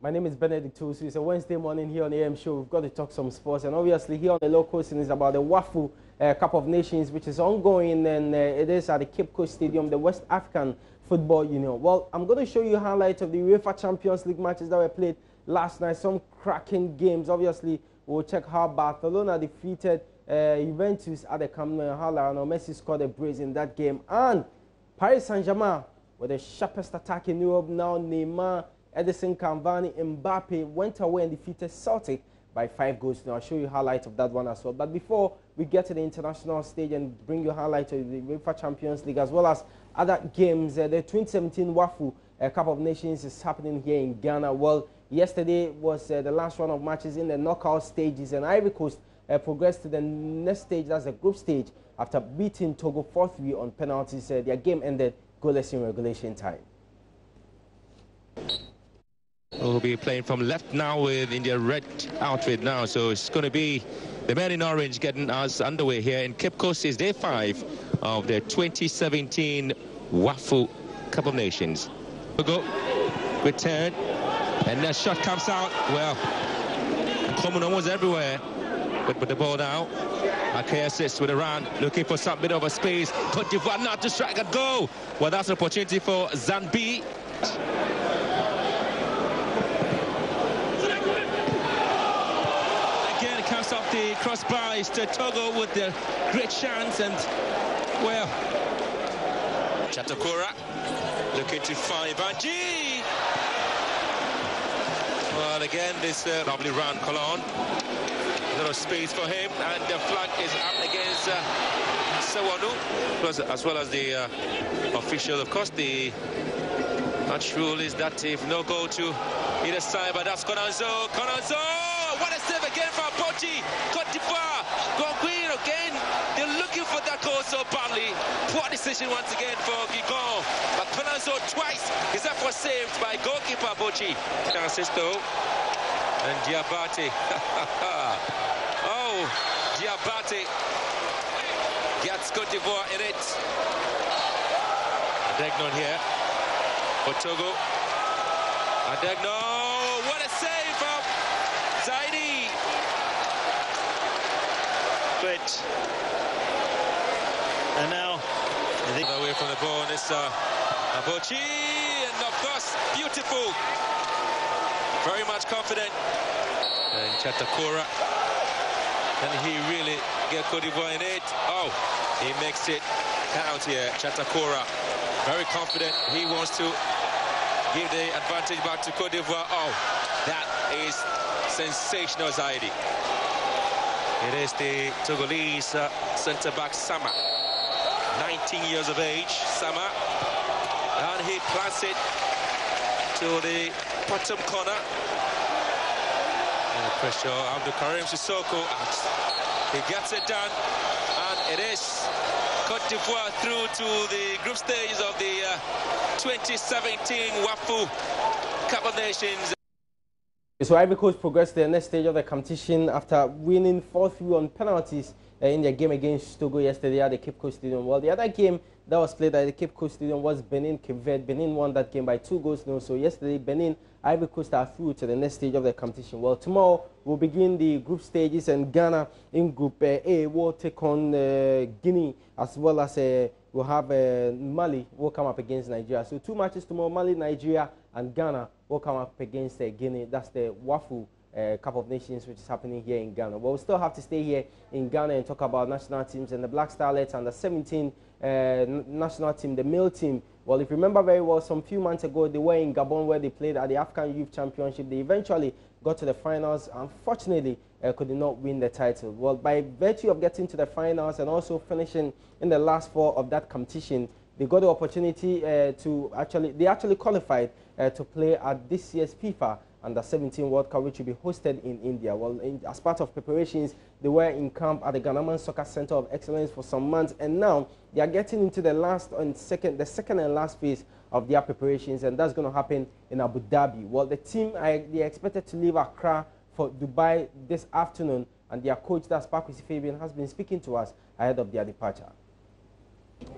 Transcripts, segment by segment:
My name is Benedict Tosu. It's a Wednesday morning here on the AM Show. We've got to talk some sports, and obviously here on the local scene is about the WAFU Cup of Nations, which is ongoing, and it is at the Cape Coast Stadium, the West African Football Union. Well, I'm going to show you highlights of the UEFA Champions League matches that were played last night. Some cracking games. Obviously, we'll check how Barcelona defeated Juventus at the Camp Nou. How Lionel Messi scored a brace in that game, and Paris Saint-Germain with the sharpest attack in Europe now. Neymar, Edison Cavani, Mbappe went away and defeated Celtic by 5 goals. Now I'll show you highlights of that one as well. But before we get to the international stage and bring you highlights of the UEFA Champions League as well as other games, the 2017 WAFU Cup of Nations is happening here in Ghana. Well, yesterday was the last round of matches in the knockout stages, and Ivory Coast progressed to the next stage, that's the group stage, after beating Togo 4-3 on penalties. Their game ended goalless in regulation time. We'll be playing from left now with India red outfit now, so it's going to be the men in orange getting us underway here in Cape Coast. Is day 5 of the 2017 WAFU Cup of Nations. Togo, good turn, and that shot comes out. Well, common almost everywhere, but put the ball down. Okay, assists with a run, looking for some bit of a space. Cote d'Ivoire not to strike and go. Well, that's an opportunity for Zambi. Comes off the crossbar. Is to Togo with the great chance, and well, Chatakura looking to find Banji. Well, again, this lovely run, Colon. A little space for him, and the flag is up against Sewanu, as well as the official. Of course, the match rule is that if no goal to either side, but that's Konanzo. What a save again for Pochi. Cote d'Ivoire. Gonguin again. They're looking for that goal so badly. Poor decision once again for Gigon. But Konanzo twice is that for saved by goalkeeper Pochi. Chances though. And Diabate. Oh, Diabate gets Cote d'Ivoire in it. Adegnon here for Togo. Adegnon. What a save from Zaidi. Great. And now away from the ball, and it's Abochi, and of course beautiful, very much confident. And Chatakura, can he really get Cote d'Ivoire in it? Oh, he makes it count here. Chatakura, very confident. He wants to give the advantage back to Cote d'Ivoire. Oh, that is sensational, Zaidi. It is the Togolese centre-back Sama, 19 years of age, Sama, and he plants it to the bottom corner. And the pressure of the Karim Sissoko, he gets it done, and it is Cote d'Ivoire through to the group stage of the 2017 WAFU Cup of Nations. So Ivory Coast progressed to the next stage of the competition after winning 4-3 on penalties in their game against Togo yesterday at the Cape Coast Stadium. Well, the other game that was played at the Cape Coast Stadium was Benin-Cape Verde. Benin won that game by 2 goals. So yesterday, Benin, Ivory Coast are through to the next stage of the competition. Well, tomorrow we'll begin the group stages, and Ghana in Group A will take on Guinea, as well as we'll have Mali will come up against Nigeria. So 2 matches tomorrow: Mali, Nigeria, and Ghana will come up against Guinea. That's the WAFU Cup of Nations, which is happening here in Ghana. But we'll still have to stay here in Ghana and talk about national teams and the Black Starlets and the 17 national team, the male team. Well, if you remember very well, some few months ago, they were in Gabon where they played at the African Youth Championship. They eventually got to the finals. Unfortunately, could not win the title. Well, by virtue of getting to the finals and also finishing in the last 4 of that competition, they got the opportunity they actually qualified to play at this year's FIFA Under-17 World Cup, which will be hosted in India. Well, as part of preparations, they were in camp at the Ghanaman Soccer Center of Excellence for some months, and now they are getting into the second and last phase of their preparations, and that's going to happen in Abu Dhabi. Well, the team, they are expected to leave Accra for Dubai this afternoon, and their coach, that's Pakwisi Fabian, has been speaking to us ahead of their departure.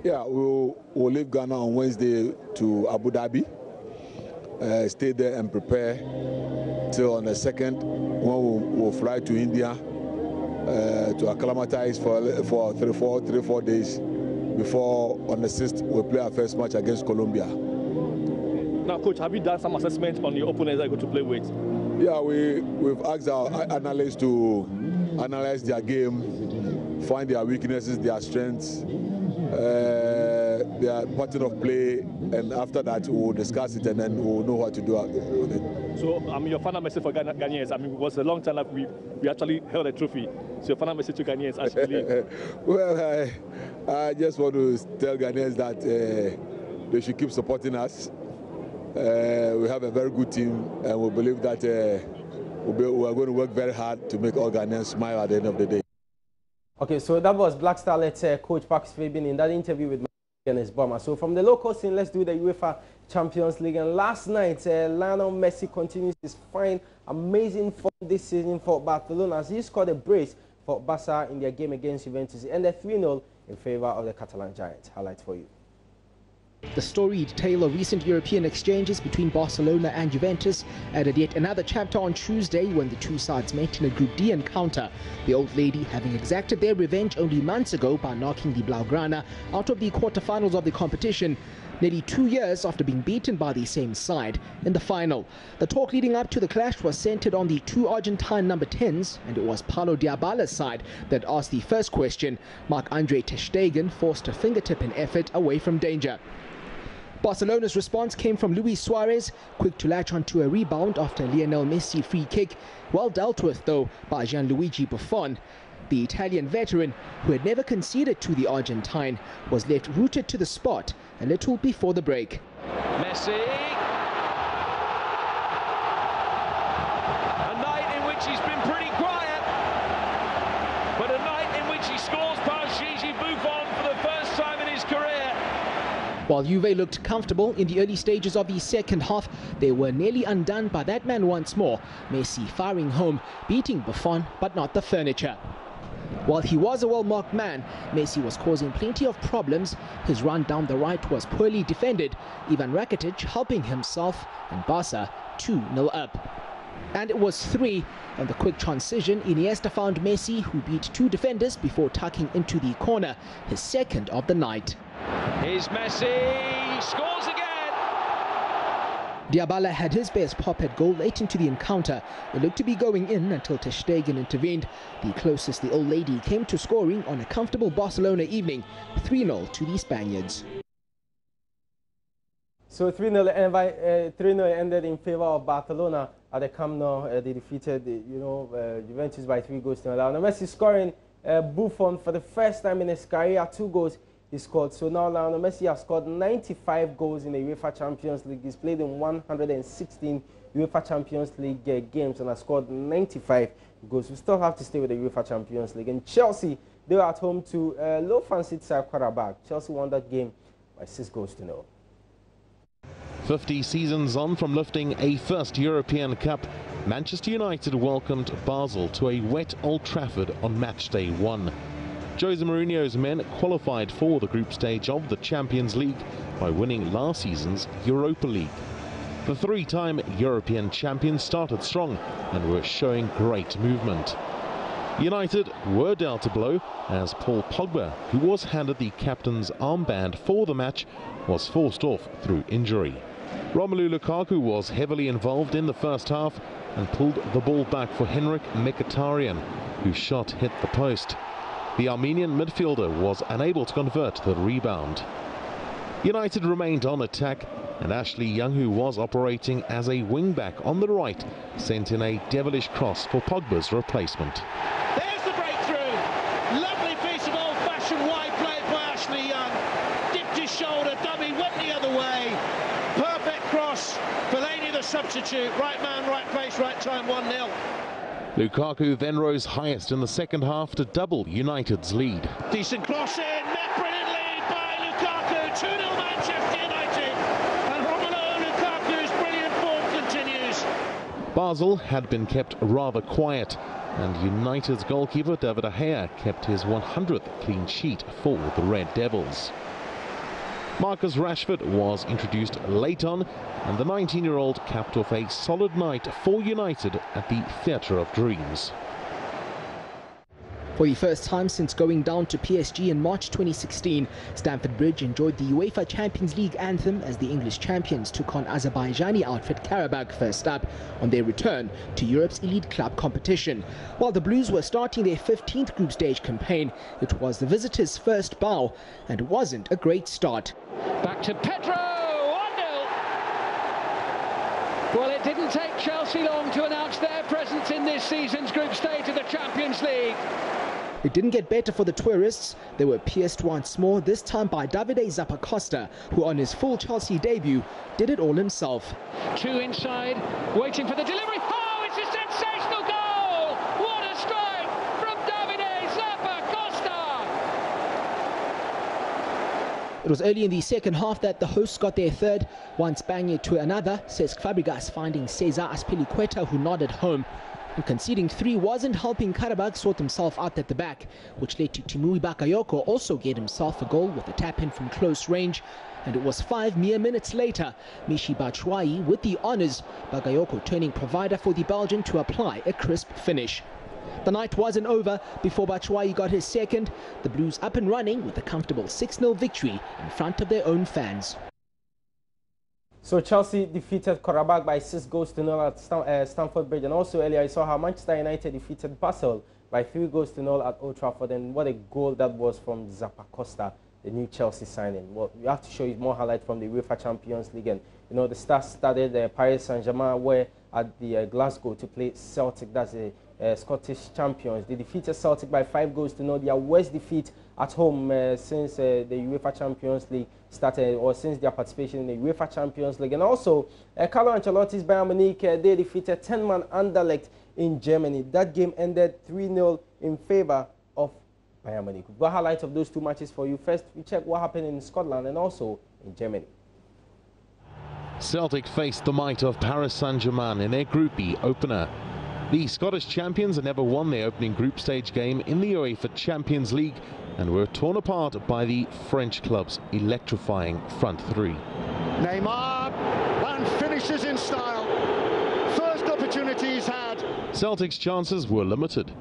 Yeah, we'll leave Ghana on Wednesday to Abu Dhabi. stay there and prepare till on the 2nd when we'll fly to India to acclimatize for 3-4 days before on the 6th we'll play our first match against Colombia. Now, Coach, have you done some assessment on your opponents that you're going to play with? Yeah, we've asked our analysts to analyze their game, find their weaknesses, their strengths, their pattern of play, and after that we'll discuss it and then we'll know what to do with it. So, your final message for Ghanaians, it was a long time that we actually held a trophy. So, your final message to Ghanaians as you leave? Well, I just want to tell Ghanaians that they should keep supporting us. We have a very good team, and we believe that we are going to work very hard to make all Ghanaians smile at the end of the day. Okay, so that was Black Starlets coach Pax Fabian in that interview with Dennis Bomber. So from the local scene, let's do the UEFA Champions League. And last night, Lionel Messi continues his fine, amazing form this season for Barcelona as he scored a brace for Barca in their game against Juventus. It ended 3-0 in favor of the Catalan Giants. Highlights for you. The storied tale of recent European exchanges between Barcelona and Juventus added yet another chapter on Tuesday when the two sides met in a Group D encounter. The old lady having exacted their revenge only months ago by knocking the Blaugrana out of the quarterfinals of the competition, nearly 2 years after being beaten by the same side in the final. The talk leading up to the clash was centered on the two Argentine number 10s, and it was Paulo Dybala's side that asked the first question. Marc-Andre ter Stegen forced a fingertip effort away from danger. Barcelona's response came from Luis Suarez, quick to latch onto a rebound after a Lionel Messi free kick, well dealt with though by Gianluigi Buffon. The Italian veteran, who had never conceded to the Argentine, was left rooted to the spot a little before the break. Messi, a night in which he's been pretty quiet, but a night in which he scores past Gigi Buffon for the first time in his career. While Juve looked comfortable in the early stages of the second half, they were nearly undone by that man once more, Messi firing home, beating Buffon but not the furniture. While he was a well-marked man, Messi was causing plenty of problems. His run down the right was poorly defended, Ivan Rakitic helping himself, and Barca 2-0 up. And it was 3. On the quick transition, Iniesta found Messi, who beat 2 defenders before tucking into the corner, his second of the night. Here's Messi, scores again! Dybala had his best pop-at goal late into the encounter. It looked to be going in until ter Stegen intervened. The closest the old lady came to scoring on a comfortable Barcelona evening, 3-0 to the Spaniards. So 3-0 ended in favor of Barcelona at the Camp Nou. They defeated, Juventus by 3-0. Lionel Messi scoring Buffon for the first time in his career, 2 goals he scored. So now Lionel Messi has scored 95 goals in the UEFA Champions League. He's played in 116 UEFA Champions League games and has scored 95 goals. We still have to stay with the UEFA Champions League. And Chelsea, they were at home to low-fancied side Qarabağ. Chelsea won that game by 6-0. 50 seasons on from lifting a first European Cup, Manchester United welcomed Basel to a wet Old Trafford on match day 1. Jose Mourinho's men qualified for the group stage of the Champions League by winning last season's Europa League. The 3-time European champions started strong and were showing great movement. United were dealt a blow as Paul Pogba, who was handed the captain's armband for the match, was forced off through injury. Romelu Lukaku was heavily involved in the first half and pulled the ball back for Henrik Mkhitaryan, whose shot hit the post. The Armenian midfielder was unable to convert the rebound. United remained on attack, and Ashley Young, who was operating as a wing-back on the right, sent in a devilish cross for Pogba's replacement. There's the breakthrough. Lovely piece of old-fashioned wide play by Ashley Young. Dipped his shoulder, dummy went the other way. Perfect cross. Fellaini the substitute. Right man, right place, right time, 1-0. Lukaku then rose highest in the second half to double United's lead. Decent cross in, met brilliantly by Lukaku. 2-0 Manchester United. And Romelu Lukaku's brilliant form continues. Basel had been kept rather quiet, and United's goalkeeper David De Gea kept his 100th clean sheet for the Red Devils. Marcus Rashford was introduced late on, and the 19-year-old capped off a solid night for United at the Theatre of Dreams. For the first time since going down to PSG in March 2016, Stamford Bridge enjoyed the UEFA Champions League anthem as the English champions took on Azerbaijani outfit Karabakh first up on their return to Europe's elite club competition. While the Blues were starting their 15th group stage campaign, it was the visitors' first bow, and it wasn't a great start. Back to Pedro, 1-0. Well, it didn't take Chelsea long to announce their presence in this season's group stage of the Champions League. It didn't get better for the tourists. They were pierced once more, this time by Davide Zappacosta, who on his full Chelsea debut did it all himself. Two inside, waiting for the delivery. Oh, it's a sensational goal! What a strike from Davide Zappacosta! It was early in the second half that the hosts got their third, once banging it to another, Cesc Fabregas finding Cesar Azpilicueta, who nodded home. And conceding three wasn't helping Karabakh sort himself out at the back, which led to Timui Bakayoko also get himself a goal with a tap-in from close range. And it was 5 mere minutes later, Michy Batshuayi with the honours, Bakayoko turning provider for the Belgian to apply a crisp finish. The night wasn't over before Batshuayi got his second, the Blues up and running with a comfortable 6-0 victory in front of their own fans. So Chelsea defeated Karabakh by 6 goals to 0 at Stamford Bridge, and also earlier I saw how Manchester United defeated Basel by 3 goals to 0 at Old Trafford, and what a goal that was from Zappacosta, the new Chelsea signing. Well, we have to show you more highlights from the UEFA Champions League, and you know the Stars started Paris Saint-Germain were at the Glasgow to play Celtic, that's the Scottish champions. They defeated Celtic by 5 goals to 0, their worst defeat at home since the UEFA Champions League started, or since their participation in the UEFA Champions League. And also, Carlo Ancelotti's Bayern Munich, they defeated 10-man Anderlecht in Germany. That game ended 3-0 in favour of Bayern Munich. We've got highlights of those two matches for you. First, we check what happened in Scotland and also in Germany. Celtic faced the might of Paris Saint-Germain in their Group B opener. The Scottish champions had never won their opening group stage game in the UEFA Champions League and were torn apart by the French club's electrifying front three. Neymar, and finishes in style. First opportunity he's had. Celtic's chances were limited.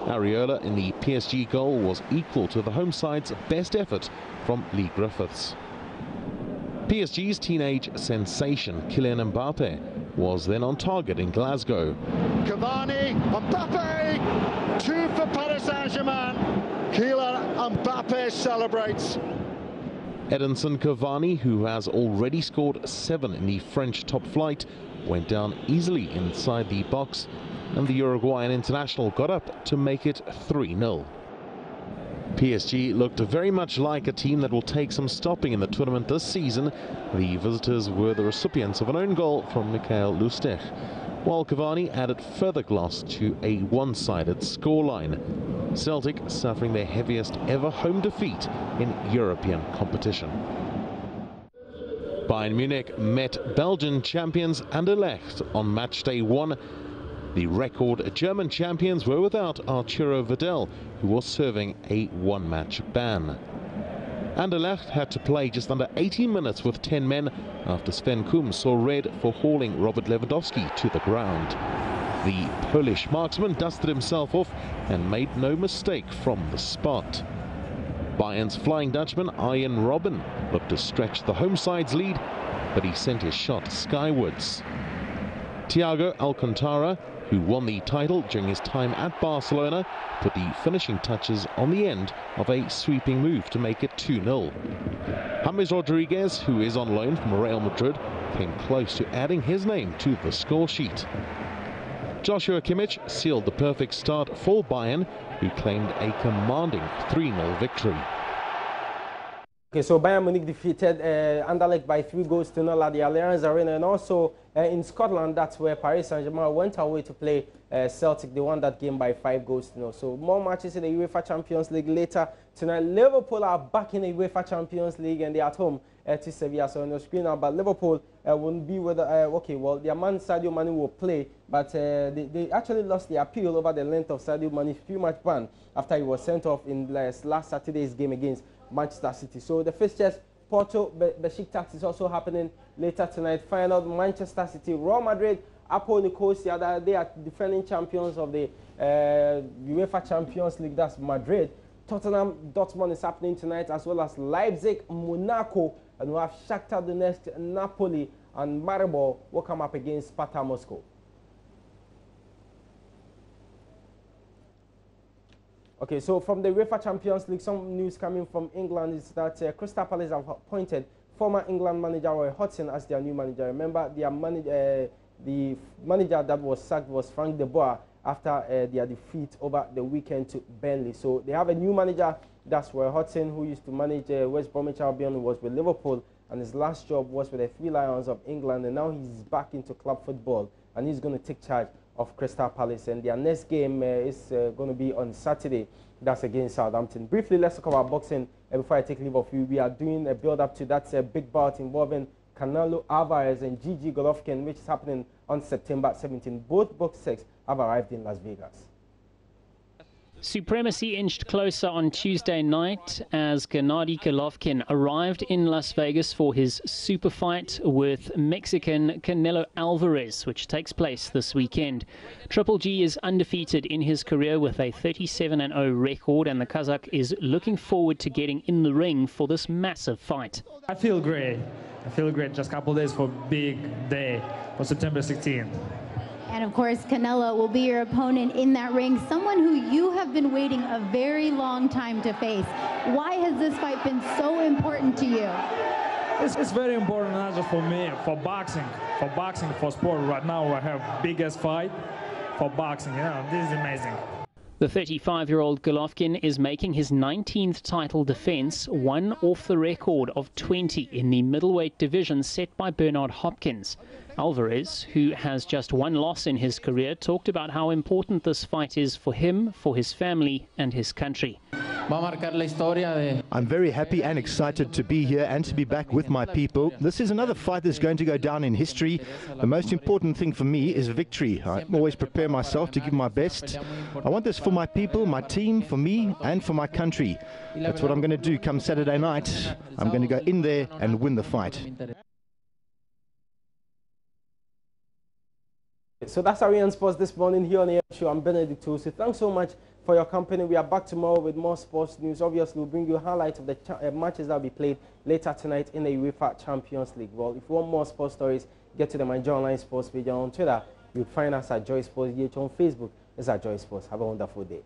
Areola in the PSG goal was equal to the home side's best effort from Lee Griffiths. PSG's teenage sensation Kylian Mbappe was then on target in Glasgow. Cavani, Mbappe, 2 for Paris Saint-Germain. Kylian Mbappe celebrates. Edinson Cavani, who has already scored 7 in the French top flight, went down easily inside the box, and the Uruguayan international got up to make it 3-0. PSG looked very much like a team that will take some stopping in the tournament this season. The visitors were the recipients of an own goal from Michael Lustig, while Cavani added further gloss to a one-sided scoreline. Celtic suffering their heaviest ever home defeat in European competition. Bayern Munich met Belgian champions Anderlecht on match day 1. The record German champions were without Arturo Vidal, who was serving a one-match ban. Anderlecht had to play just under 18 minutes with 10 men after Sven Kuhn saw red for hauling Robert Lewandowski to the ground. The Polish marksman dusted himself off and made no mistake from the spot. Bayern's Flying Dutchman Arjen Robben looked to stretch the home side's lead, but he sent his shot skywards. Thiago Alcantara, who won the title during his time at Barcelona, put the finishing touches on the end of a sweeping move to make it 2-0. James Rodriguez, who is on loan from Real Madrid, came close to adding his name to the score sheet. Joshua Kimmich sealed the perfect start for Bayern, who claimed a commanding 3-0 victory. Okay, so Bayern Munich defeated Anderlecht by 3 goals to 0 at the Allianz Arena, and also in Scotland, that's where Paris Saint-Germain went away to play Celtic. They won that game by 5 goals to 0. So more matches in the UEFA Champions League later tonight. Liverpool are back in the UEFA Champions League and they're at home to Sevilla. So on your screen now, but Liverpool won't be with okay, well, their man Sadio Mane will play, but they actually lost the appeal over the length of Sadio Mane's few-match ban after he was sent off in last Saturday's game against Manchester City. So the fixtures Porto, Besiktas is also happening later tonight. Final, Manchester City, Real Madrid, Ivory Coast. They are defending champions of the UEFA Champions League. That's Madrid. Tottenham, Dortmund is happening tonight, as well as Leipzig, Monaco, and we have Shakhtar Donetsk, Napoli, and Maribor will come up against Sparta Moscow. Okay, so from the UEFA Champions League, some news coming from England is that Crystal Palace have appointed former England manager Roy Hodgson as their new manager. Remember, the manager that was sacked was Frank de Boer after their defeat over the weekend to Burnley. So they have a new manager, that's Roy Hodgson, who used to manage West Bromwich Albion, who was with Liverpool, and his last job was with the Three Lions of England, and now he's back into club football, and he's going to take charge of Crystal Palace, and their next game is going to be on Saturday. That's against Southampton. Briefly, let's talk about boxing before I take leave of you. We are doing a build-up to that big bout involving Canelo Alvarez and Gigi Golovkin, which is happening on September 17. Both boxers have arrived in Las Vegas. Supremacy inched closer on Tuesday night as Gennady Golovkin arrived in Las Vegas for his super fight with Mexican Canelo Alvarez, which takes place this weekend. Triple G is undefeated in his career with a 37-0 record, and the Kazakh is looking forward to getting in the ring for this massive fight. I feel great. Just a couple days for big day for September 16th. And of course, Canelo will be your opponent in that ring, someone who you have been waiting a very long time to face. Why has this fight been so important to you? It's very important, not just for me, for boxing, for sport. Right now, I have biggest fight for boxing. This is amazing. The 35-year-old Golovkin is making his 19th title defense, one off the record of 20 in the middleweight division set by Bernard Hopkins. Alvarez, who has just one loss in his career, talked about how important this fight is for him, for his family, and his country. I'm very happy and excited to be here and to be back with my people. This is another fight that's going to go down in history. The most important thing for me is victory. I always prepare myself to give my best. I want this for my people, my team, for me, and for my country. That's what I'm going to do come Saturday night. I'm going to go in there and win the fight. So that's our Ian Sports this morning here on the show. I'm Benedict Tosi. Thanks so much for your company. We are back tomorrow with more sports news. Obviously, we'll bring you highlights of the matches that will be played later tonight in the UEFA Champions League. Well, if you want more sports stories, get to the My Joy Online Sports page on Twitter. You'll find us at Joy Sports DH. On Facebook, it's at Joy Sports. Have a wonderful day.